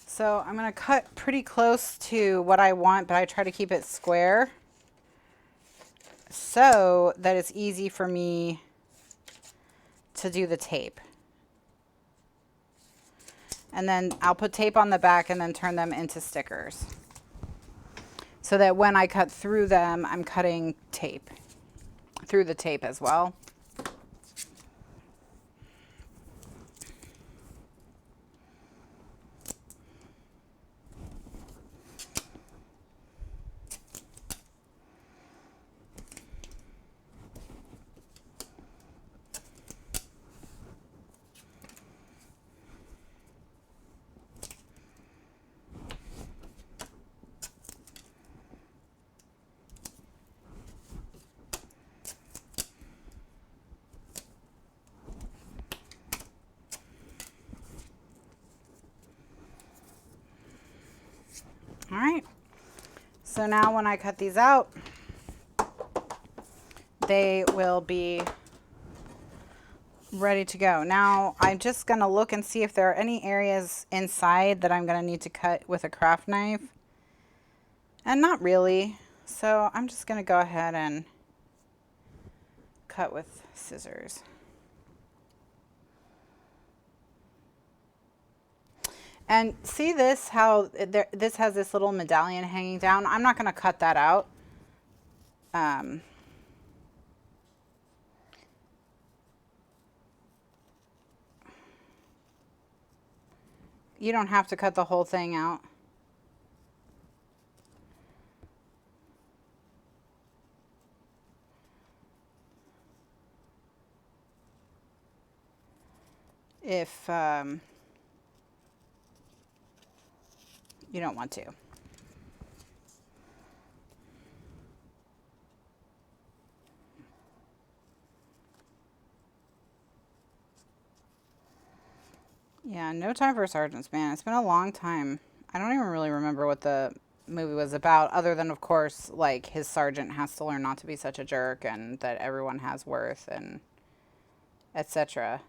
S1: So I'm going to cut pretty close to what I want, but I try to keep it square so that it's easy for me to do the tape. And then I'll put tape on the back and then turn them into stickers. So that when I cut through them, I'm cutting tape through the tape as well. All right, so now when I cut these out, they will be ready to go. Now I'm just going to look and see if there are any areas inside that I'm going to need to cut with a craft knife. And not really. So I'm just going to go ahead and cut with scissors. And see this, how this has this little medallion hanging down. I'm not going to cut that out. You don't have to cut the whole thing out. If you don't want to. Yeah, No Time for Sergeants, man. It's been a long time. I don't even really remember what the movie was about, other than, of course, like, his sergeant has to learn not to be such a jerk and that everyone has worth and etc.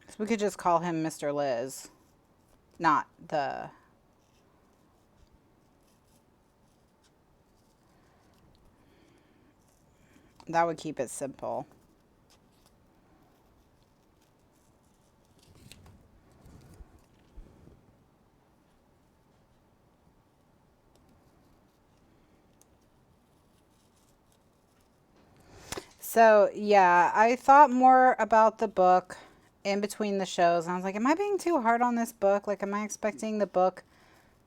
S1: So we could just call him Mr. Liz, not the... That would keep it simple. So, yeah, I thought more about the book in between the shows. And I was like, am I being too hard on this book? Like, am I expecting the book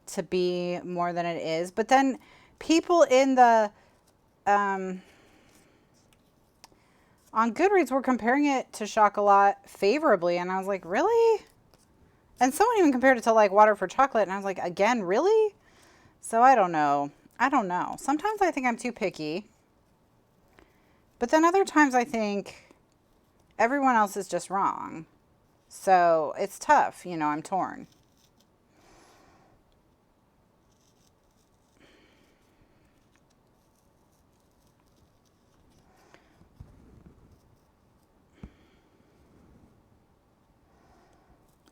S1: to be more than it is? But then people in the... on Goodreads were comparing it to Chocolat favorably. And I was like, really? And someone even compared it to, like, Water for Chocolate. And I was like, again, really? So I don't know. I don't know. Sometimes I think I'm too picky. But then other times I think everyone else is just wrong. So it's tough. You know, I'm torn.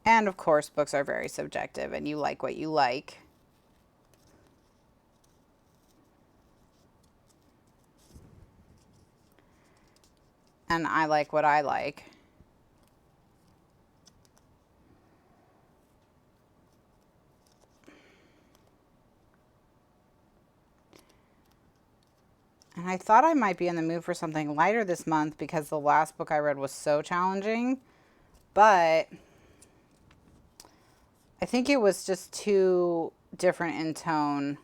S1: And of course, books are very subjective and you like what you like. And I like what I like. And I thought I might be in the mood for something lighter this month because the last book I read was so challenging. But I think it was just too different in tone.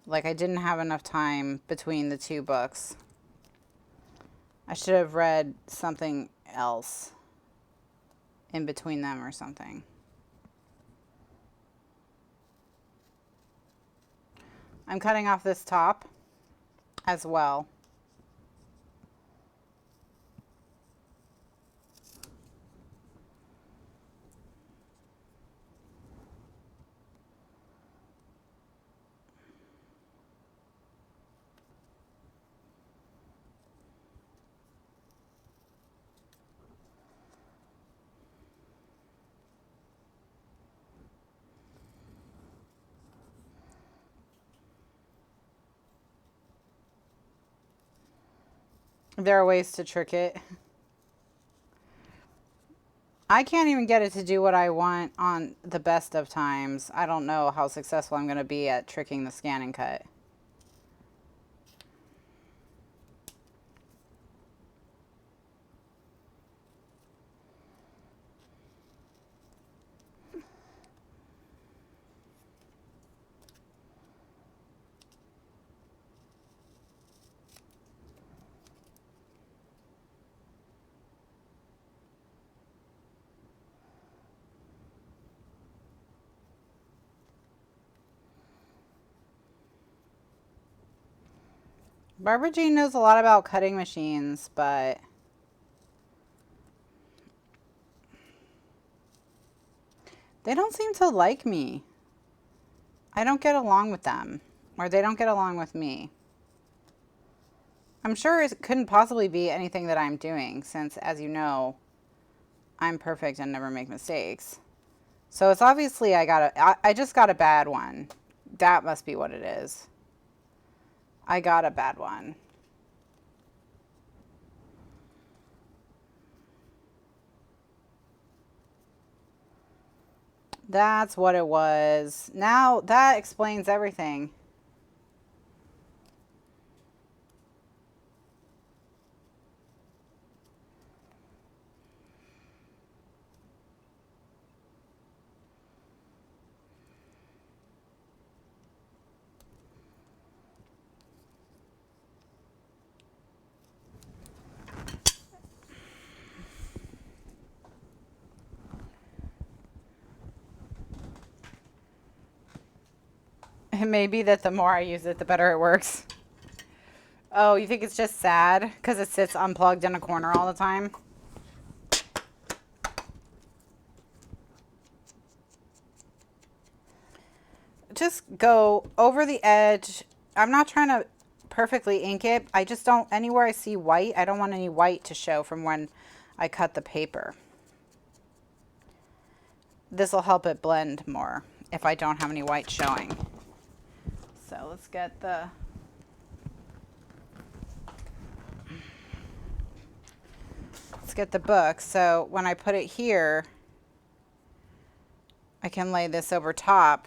S1: Like, I didn't have enough time between the two books. I should have read something else in between them or something. I'm cutting off this top as well. There are ways to trick it. I can't even get it to do what I want on the best of times. I don't know how successful I'm going to be at tricking the scan and cut. Barbara Jean knows a lot about cutting machines, but they don't seem to like me. I don't get along with them, or they don't get along with me. I'm sure it couldn't possibly be anything that I'm doing, since, as you know, I'm perfect and never make mistakes. So it's obviously I just got a bad one. That must be what it is. I got a bad one. That's what it was. Now that explains everything. It may be that the more I use it, the better it works. Oh, you think it's just sad because it sits unplugged in a corner all the time? Just go over the edge. I'm not trying to perfectly ink it. I just don't, anywhere I see white, I don't want any white to show from when I cut the paper. This will help it blend more if I don't have any white showing. So let's get the book. So when I put it here, I can lay this over top.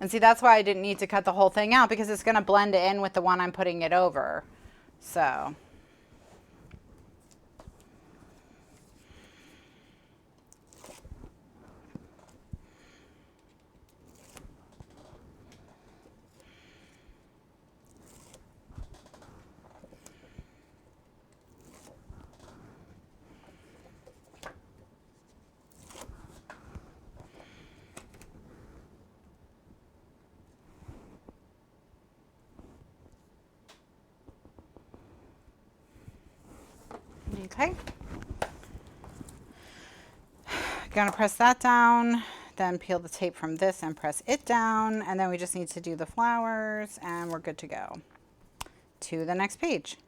S1: And see, that's why I didn't need to cut the whole thing out, because it's going to blend in with the one I'm putting it over. So okay. Gonna press that down, then peel the tape from this and press it down, and then we just need to do the flowers and we're good to go. To the next page.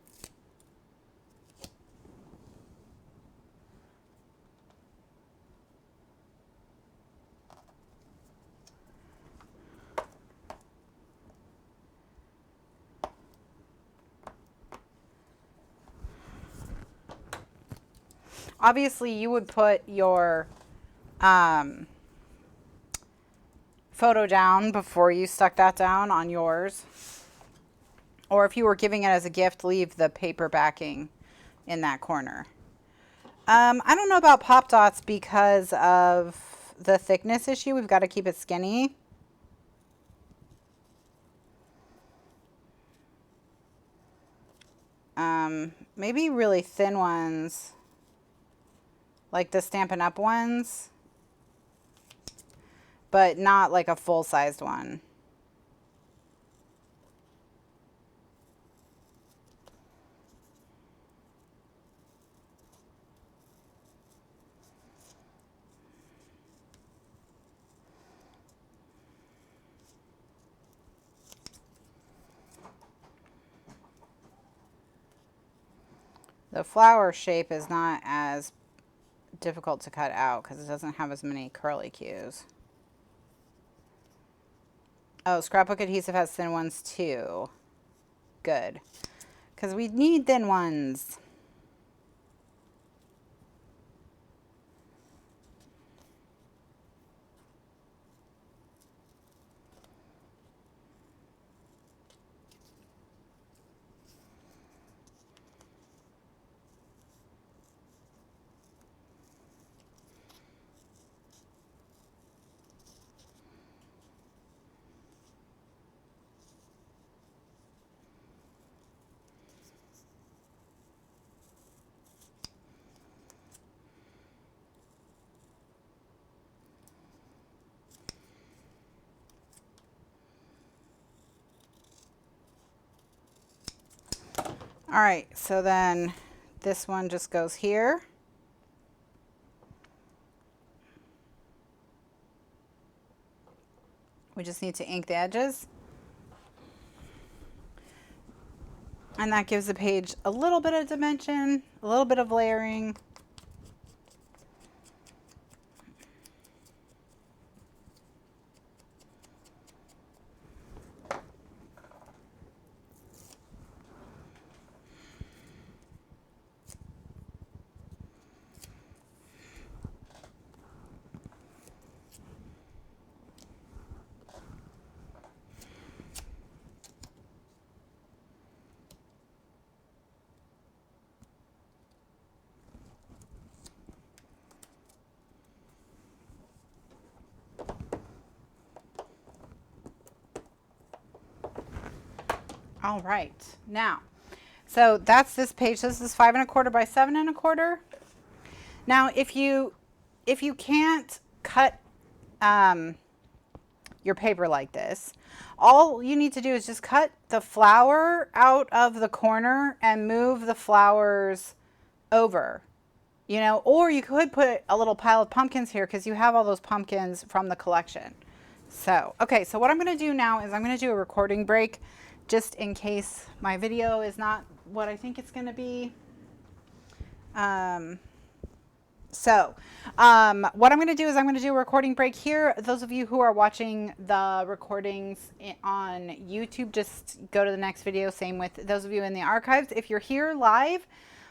S1: Obviously, you would put your photo down before you stuck that down on yours. Or if you were giving it as a gift, leave the paper backing in that corner. I don't know about pop dots because of the thickness issue. We've got to keep it skinny. Maybe really thin ones, like the Stampin' Up ones, but not like a full-sized one. The flower shape is not as difficult to cut out because it doesn't have as many curly cues. Oh, scrapbook adhesive has thin ones too. good because we need thin ones. All right, so then this one just goes here. We just need to ink the edges. And that gives the page a little bit of dimension, a little bit of layering. All right, now, so that's this page. This is 5 1/4 by 7 1/4. Now, if you can't cut your paper like this, all you need to do is just cut the flower out of the corner and move the flowers over, you know, or you could put a little pile of pumpkins here because you have all those pumpkins from the collection. So, okay, so what I'm going to do now is I'm going to do a recording break just in case my video is not what I think it's going to be. What I'm going to do is I'm going to do a recording break here. Those of you who are watching the recordings on YouTube, just go to the next video. Same with those of you in the archives. If you're here live,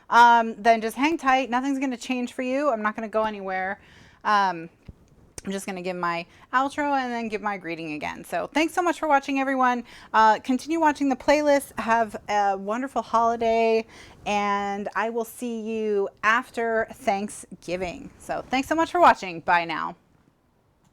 S1: then just hang tight. Nothing's going to change for you. I'm not going to go anywhere. I'm just going to give my outro and then give my greeting again. So thanks so much for watching, everyone. Continue watching the playlist. Have a wonderful holiday, and I will see you after Thanksgiving. So thanks so much for watching. Bye now.